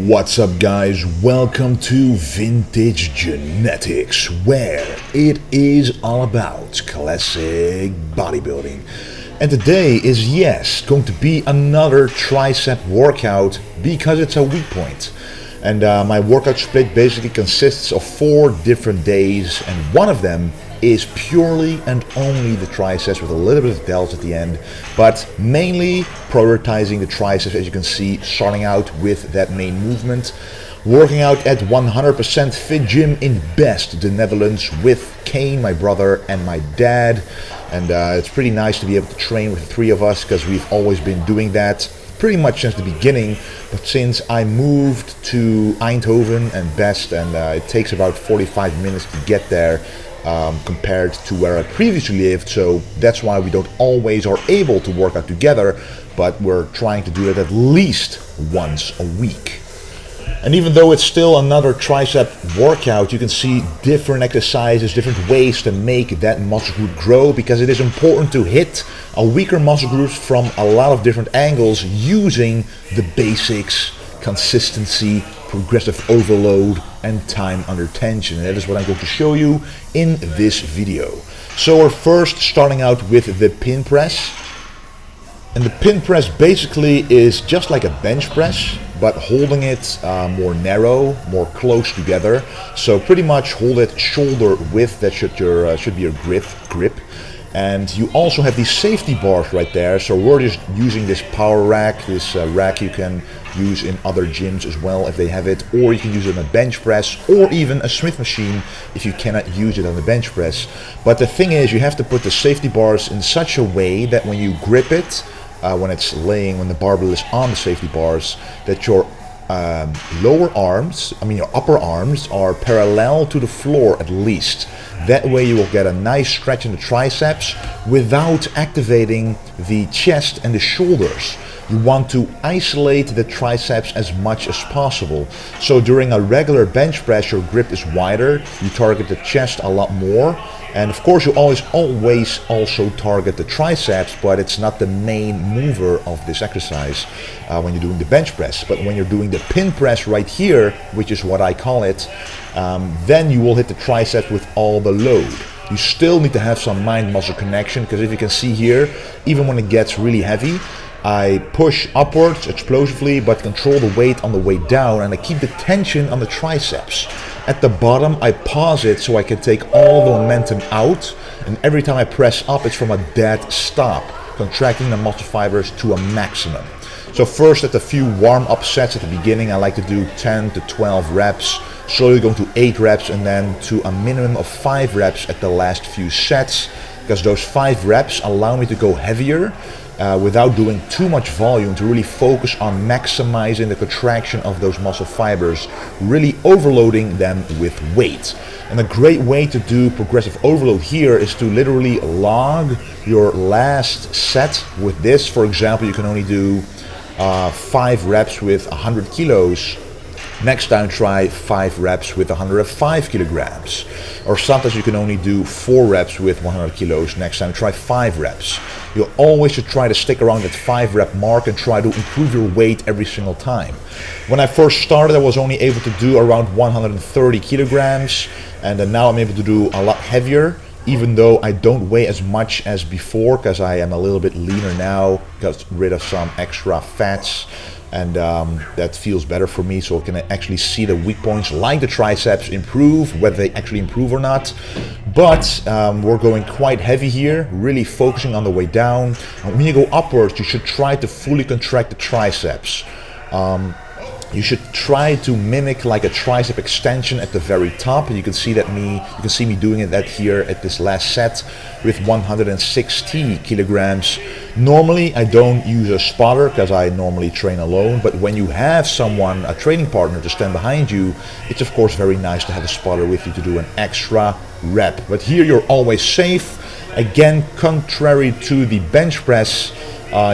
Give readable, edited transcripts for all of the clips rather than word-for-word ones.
What's up, guys? Welcome to Vintage Genetics, where it is all about classic bodybuilding. And today is, yes, going to be another tricep workout because it's a weak point. And my workout split basically consists of 4 different days, and one of them is purely and only the triceps with a little bit of delts at the end, but mainly prioritizing the triceps, as you can see, starting out with that main movement. Working out at 100% fit gym in Best, the Netherlands, with Kane, my brother, and my dad. And it's pretty nice to be able to train with the 3 of us because we've always been doing that pretty much since the beginning. But since I moved to Eindhoven and Best, and it takes about 45 minutes to get there, compared to where I previously lived, so that's why we don't always are able to work out together, but we're trying to do it at least once a week. And even though it's still another tricep workout, you can see different exercises, different ways to make that muscle group grow, because it is important to hit a weaker muscle group from a lot of different angles using the basics: consistency, progressive overload, and time under tension. And that is what I'm going to show you in this video. So we're first starting out with the pin press. And the pin press basically is just like a bench press, but holding it more narrow, more close together. So pretty much hold it shoulder width. That should be your grip. And you also have these safety bars right there. So we're just using this power rack, this rack you can use in other gyms as well if they have it, or you can use it on a bench press or even a Smith machine if you cannot use it on the bench press. But the thing is, you have to put the safety bars in such a way that when you grip it, when it's laying, when the barbell is on the safety bars, that your your upper arms are parallel to the floor at least. That way you will get a nice stretch in the triceps without activating the chest and the shoulders. You want to isolate the triceps as much as possible. So during a regular bench press, your grip is wider, you target the chest a lot more, and of course you always also target the triceps, but it's not the main mover of this exercise when you're doing the bench press. But when you're doing the pin press right here, which is what I call it, then you will hit the triceps with all the load. You still need to have some mind-muscle connection, because if you can see here, even when it gets really heavy, I push upwards explosively, but control the weight on the way down, and I keep the tension on the triceps. At the bottom, I pause it so I can take all the momentum out, and every time I press up, it's from a dead stop, contracting the muscle fibers to a maximum. So first, at a few warm-up sets at the beginning, I like to do 10 to 12 reps, slowly going to 8 reps, and then to a minimum of 5 reps at the last few sets, because those 5 reps allow me to go heavier without doing too much volume, to really focus on maximizing the contraction of those muscle fibers, really overloading them with weight. And a great way to do progressive overload here is to literally log your last set with this. For example, you can only do 5 reps with 100 kilos. Next time try 5 reps with 105 kilograms. Or sometimes you can only do 4 reps with 100 kilos. Next time try 5 reps. You always should try to stick around that 5 rep mark and try to improve your weight every single time. When I first started, I was only able to do around 130 kilograms, and then now I'm able to do a lot heavier, even though I don't weigh as much as before, because I am a little bit leaner now, got rid of some extra fats. And that feels better for me, so I can actually see the weak points like the triceps improve, whether they actually improve or not. But we're going quite heavy here, really focusing on the way down. And when you go upwards, you should try to fully contract the triceps. You should try to mimic like a tricep extension at the very top. And you can see me doing that here at this last set with 160 kilograms. Normally I don't use a spotter because I normally train alone, but when you have someone, a training partner, to stand behind you, it's of course very nice to have a spotter with you to do an extra rep. But here you're always safe. Again, contrary to the bench press,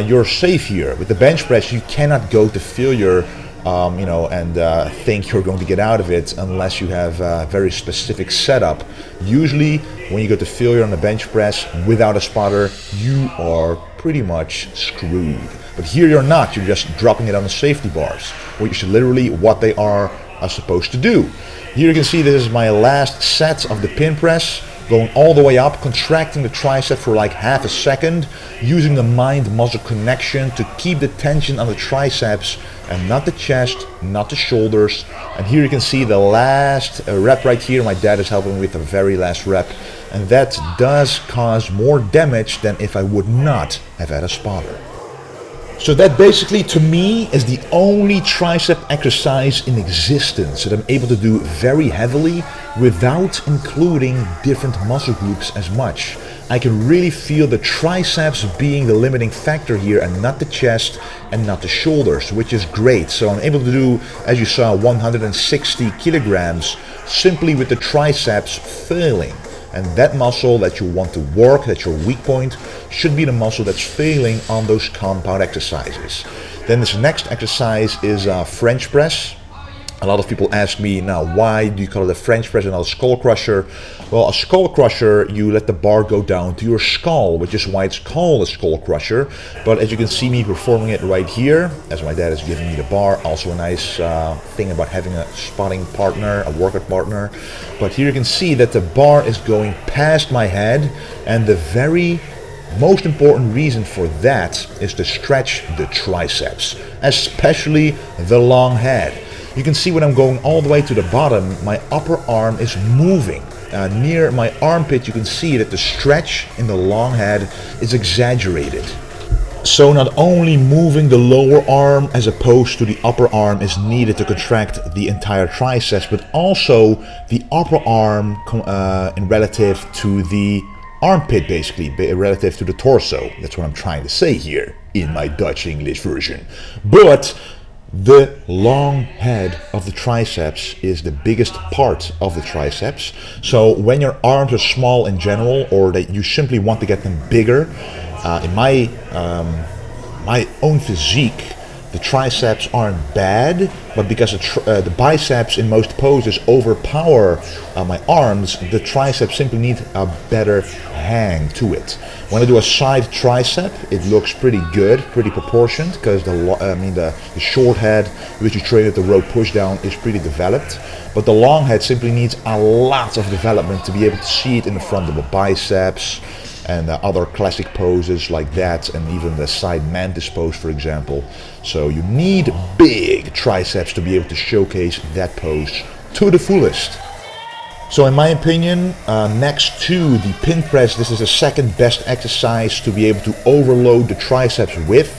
you're safe here. With the bench press, you cannot go to failure and think you're going to get out of it unless you have a very specific setup. Usually when you go to failure on the bench press without a spotter, you are pretty much screwed. But here you're not, you're just dropping it on the safety bars, which is literally what they are supposed to do. Here you can see this is my last set of the pin press, going all the way up, contracting the tricep for like half a second, using the mind-muscle connection to keep the tension on the triceps and not the chest, not the shoulders. And here you can see the last rep right here. My dad is helping me with the very last rep, and that does cause more damage than if I would not have had a spotter. So that basically, to me, is the only tricep exercise in existence that I'm able to do very heavily without including different muscle groups as much. I can really feel the triceps being the limiting factor here and not the chest and not the shoulders, which is great. So I'm able to do, as you saw, 160 kilograms simply with the triceps failing. And that muscle that you want to work, that's your weak point, should be the muscle that's failing on those compound exercises. Then this next exercise is French press. A lot of people ask me now, why do you call it a French press and not a skull crusher? Well, a skull crusher, you let the bar go down to your skull, which is why it's called a skull crusher. But as you can see me performing it right here, as my dad is giving me the bar, also a nice thing about having a spotting partner, a workout partner. But here you can see that the bar is going past my head, and the very most important reason for that is to stretch the triceps, especially the long head. You can see when I'm going all the way to the bottom, my upper arm is moving. Near my armpit, you can see that the stretch in the long head is exaggerated. So not only moving the lower arm as opposed to the upper arm is needed to contract the entire triceps, but also the upper arm in relative to the armpit, basically, relative to the torso. That's what I'm trying to say here in my Dutch English version. But the long head of the triceps is the biggest part of the triceps. So when your arms are small in general, or that you simply want to get them bigger, in my own physique, the triceps aren't bad, but because the biceps in most poses overpower my arms, the triceps simply need a better hang to it. When I do a side tricep, it looks pretty good, pretty proportioned, because the short head, which you train at the rope pushdown, is pretty developed. But the long head simply needs a lot of development to be able to see it in the front of the biceps and other classic poses like that, and even the side mantis pose, for example. So you need big triceps to be able to showcase that pose to the fullest. So in my opinion, next to the pin press, this is the second best exercise to be able to overload the triceps with.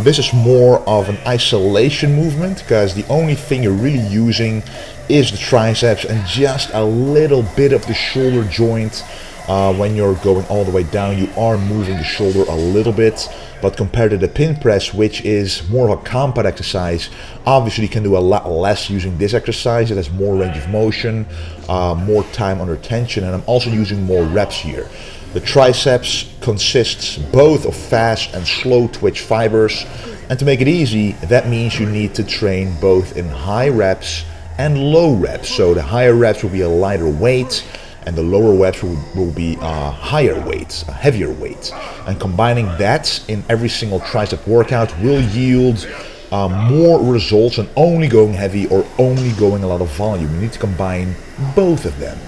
This is more of an isolation movement, because the only thing you're really using is the triceps and just a little bit of the shoulder joint. When you're going all the way down, you are moving the shoulder a little bit, but compared to the pin press, which is more of a compound exercise, obviously you can do a lot less using this exercise. It has more range of motion, more time under tension, and I'm also using more reps here. The triceps consists both of fast and slow twitch fibers, and to make it easy, that means you need to train both in high reps and low reps. So the higher reps will be a lighter weight, and the lower reps will be higher weights, a heavier weight. And combining that in every single tricep workout will yield more results than only going heavy or only going a lot of volume. You need to combine both of them.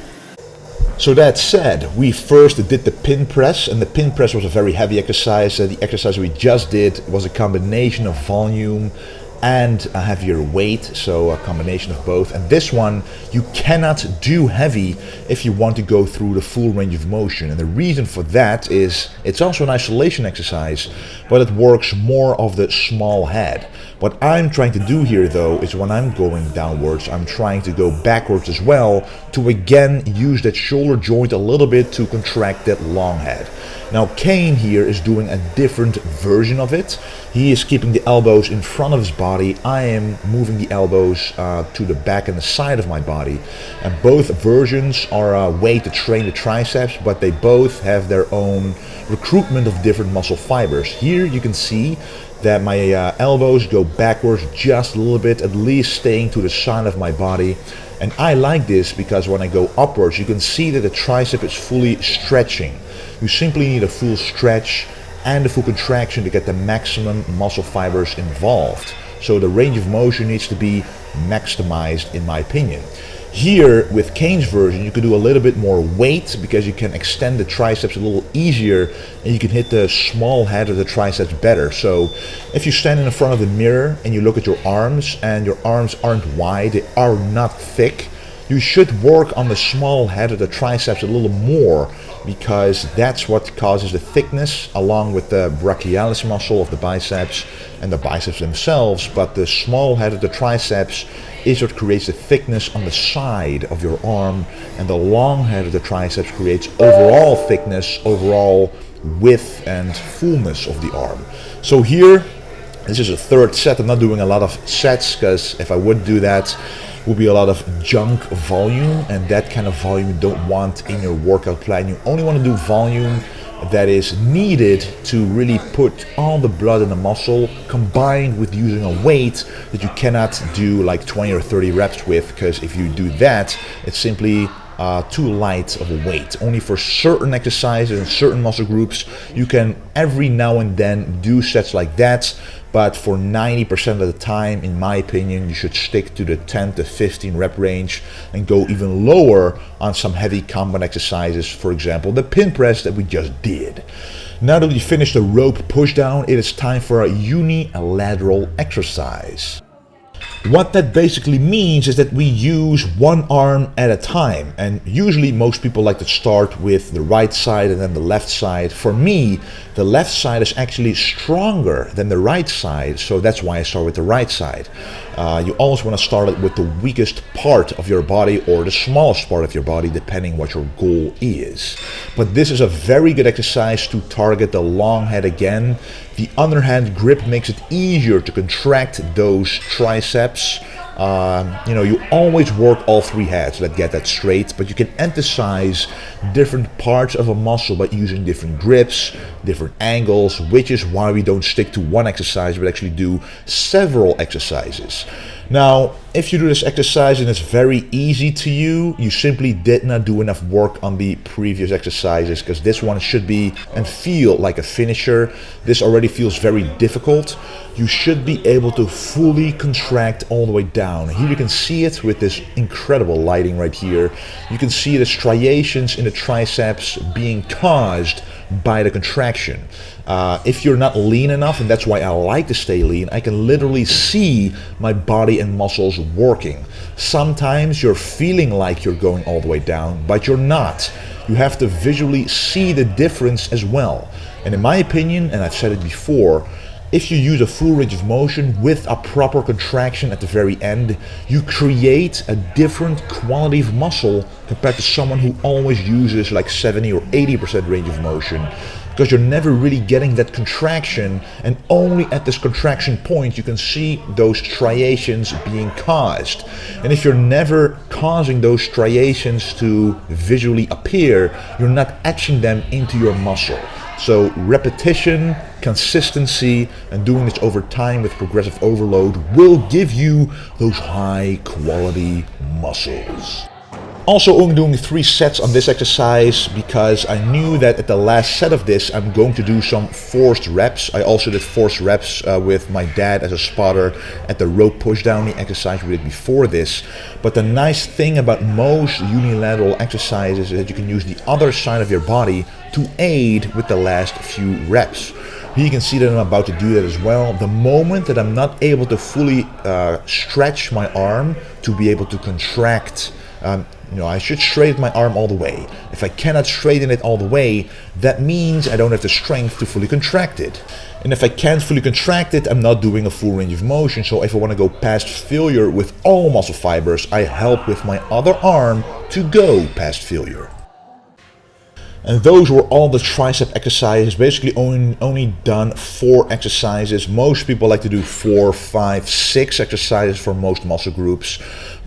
So that said, we first did the pin press, and the pin press was a very heavy exercise. The exercise we just did was a combination of volume and a heavier weight, so a combination of both. And this one you cannot do heavy if you want to go through the full range of motion, and the reason for that is it's also an isolation exercise, but it works more of the small head. What I'm trying to do here though is when I'm going downwards, I'm trying to go backwards as well to again use that shoulder joint a little bit to contract that long head. Now Kane here is doing a different version of it. He is keeping the elbows in front of his body. I am moving the elbows to the back and the side of my body. And both versions are a way to train the triceps, but they both have their own recruitment of different muscle fibers. Here you can see that my elbows go backwards just a little bit, at least staying to the side of my body. And I like this because when I go upwards, you can see that the tricep is fully stretching. You simply need a full stretch and the full contraction to get the maximum muscle fibers involved. So the range of motion needs to be maximized, in my opinion. Here with Kane's version, you can do a little bit more weight because you can extend the triceps a little easier and you can hit the small head of the triceps better. So if you stand in front of the mirror and you look at your arms and your arms aren't wide, they are not thick, you should work on the small head of the triceps a little more because that's what causes the thickness along with the brachialis muscle of the biceps and the biceps themselves. But the small head of the triceps is what creates the thickness on the side of your arm, and the long head of the triceps creates overall thickness, overall width and fullness of the arm. So here, this is a third set. I'm not doing a lot of sets because if I would do that, will be a lot of junk volume, and that kind of volume you don't want in your workout plan. You only want to do volume that is needed to really put all the blood in the muscle, combined with using a weight that you cannot do like 20 or 30 reps with, because if you do that, it's simply too light of a weight. Only for certain exercises and certain muscle groups you can every now and then do sets like that, but for 90% of the time, in my opinion, you should stick to the 10 to 15 rep range and go even lower on some heavy compound exercises, for example the pin press that we just did. Now that we finished the rope pushdown, it is time for a unilateral exercise. What that basically means is that we use one arm at a time, and usually most people like to start with the right side and then the left side. For me, the left side is actually stronger than the right side, so that's why I start with the right side. You always want to start it with the weakest part of your body or the smallest part of your body, depending what your goal is. But this is a very good exercise to target the long head again. The underhand grip makes it easier to contract those triceps. You always work all three heads, let's get that straight, but you can emphasize different parts of a muscle by using different grips, different angles, which is why we don't stick to one exercise but actually do several exercises. Now, if you do this exercise and it's very easy to you, you simply did not do enough work on the previous exercises, because this one should be and feel like a finisher. This already feels very difficult. You should be able to fully contract all the way down. Here you can see it with this incredible lighting right here. You can see the striations in the triceps being caused by the contraction. If you're not lean enough, and that's why I like to stay lean, I can literally see my body and muscles working. Sometimes you're feeling like you're going all the way down, but you're not. You have to visually see the difference as well. And in my opinion, and I've said it before, if you use a full range of motion with a proper contraction at the very end, you create a different quality of muscle compared to someone who always uses like 70 or 80% range of motion, because you're never really getting that contraction, and only at this contraction point you can see those striations being caused. And if you're never causing those striations to visually appear, you're not etching them into your muscle. So repetition, consistency, and doing this over time with progressive overload will give you those high quality muscles. Also only doing 3 sets on this exercise because I knew that at the last set of this I'm going to do some forced reps. I also did forced reps with my dad as a spotter at the rope pushdown, the exercise we did before this. But the nice thing about most unilateral exercises is that you can use the other side of your body to aid with the last few reps. Here you can see that I'm about to do that as well. The moment that I'm not able to fully stretch my arm to be able to contract, I should straighten my arm all the way. If I cannot straighten it all the way, that means I don't have the strength to fully contract it. And if I can't fully contract it, I'm not doing a full range of motion. So if I want to go past failure with all muscle fibers, I help with my other arm to go past failure. And those were all the tricep exercises. Basically only done 4 exercises. Most people like to do 4, 5, 6 exercises for most muscle groups.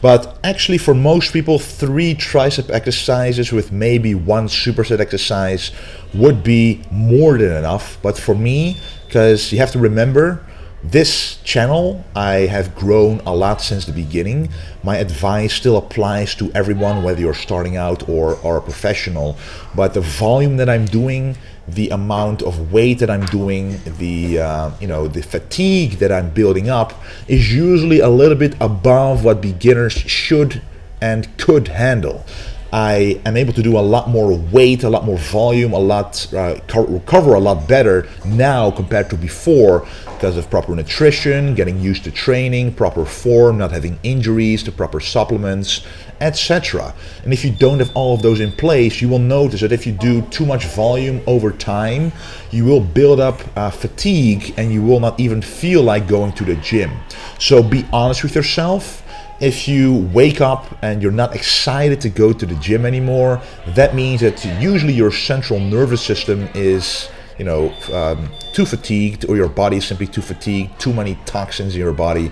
But actually for most people, 3 tricep exercises with maybe 1 superset exercise would be more than enough. But for me, because you have to remember, This channel, I have grown a lot since the beginning. My advice still applies to everyone, whether you're starting out or are a professional. But the volume that I'm doing, the amount of weight that I'm doing, the fatigue that I'm building up is usually a little bit above what beginners should and could handle. I am able to do a lot more weight, a lot more volume, recover a lot better now compared to before because of proper nutrition, getting used to training, proper form, not having injuries, the proper supplements, etc. And if you don't have all of those in place, you will notice that if you do too much volume over time, you will build up fatigue and you will not even feel like going to the gym. So be honest with yourself. If you wake up and you're not excited to go to the gym anymore, that means that usually your central nervous system is, too fatigued, or your body is simply too fatigued, too many toxins in your body,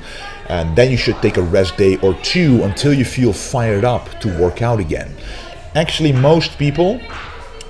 and then you should take a rest day or two until you feel fired up to work out again. Actually, most people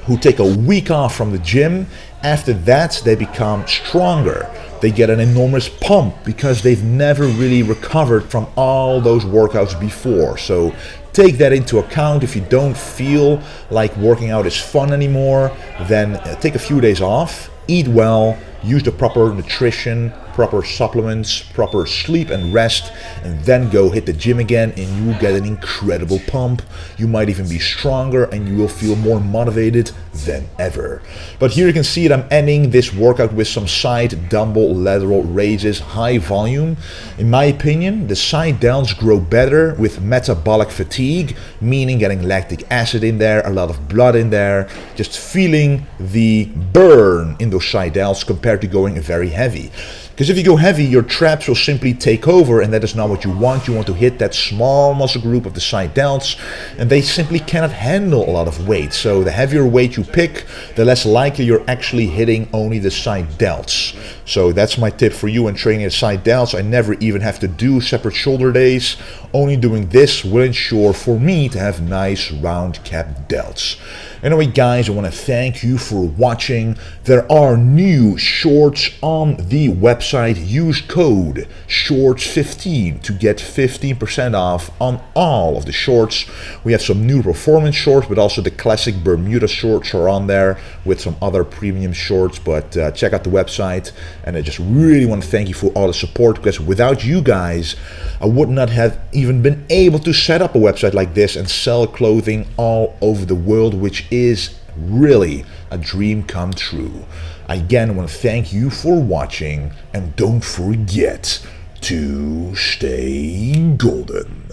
who take a week off from the gym, after that they become stronger. They get an enormous pump because they've never really recovered from all those workouts before. So take that into account. If you don't feel like working out is fun anymore, then take a few days off, eat well, use the proper nutrition, proper supplements, proper sleep and rest, and then go hit the gym again, and you will get an incredible pump. You might even be stronger and you will feel more motivated than ever. But here you can see that I'm ending this workout with some side dumbbell lateral raises, high volume. In my opinion, the side delts grow better with metabolic fatigue, meaning getting lactic acid in there, a lot of blood in there, just feeling the burn in those side delts compared to going very heavy. Because if you go heavy, your traps will simply take over, and that is not what you want. You want to hit that small muscle group of the side delts, and they simply cannot handle a lot of weight. So the heavier weight you pick, the less likely you're actually hitting only the side delts. So that's my tip for you when training at side delts. I never even have to do separate shoulder days. Only doing this will ensure for me to have nice round cap delts. Anyway guys, I want to thank you for watching. There are new shorts on the website. Use code SHORTS15 to get 15% off on all of the shorts. We have some new performance shorts, but also the classic Bermuda shorts are on there with some other premium shorts. But check out the website, and I just really want to thank you for all the support, because without you guys, I would not have even been able to set up a website like this and sell clothing all over the world, which is really a dream come true. Again, I want to thank you for watching, and don't forget to stay golden.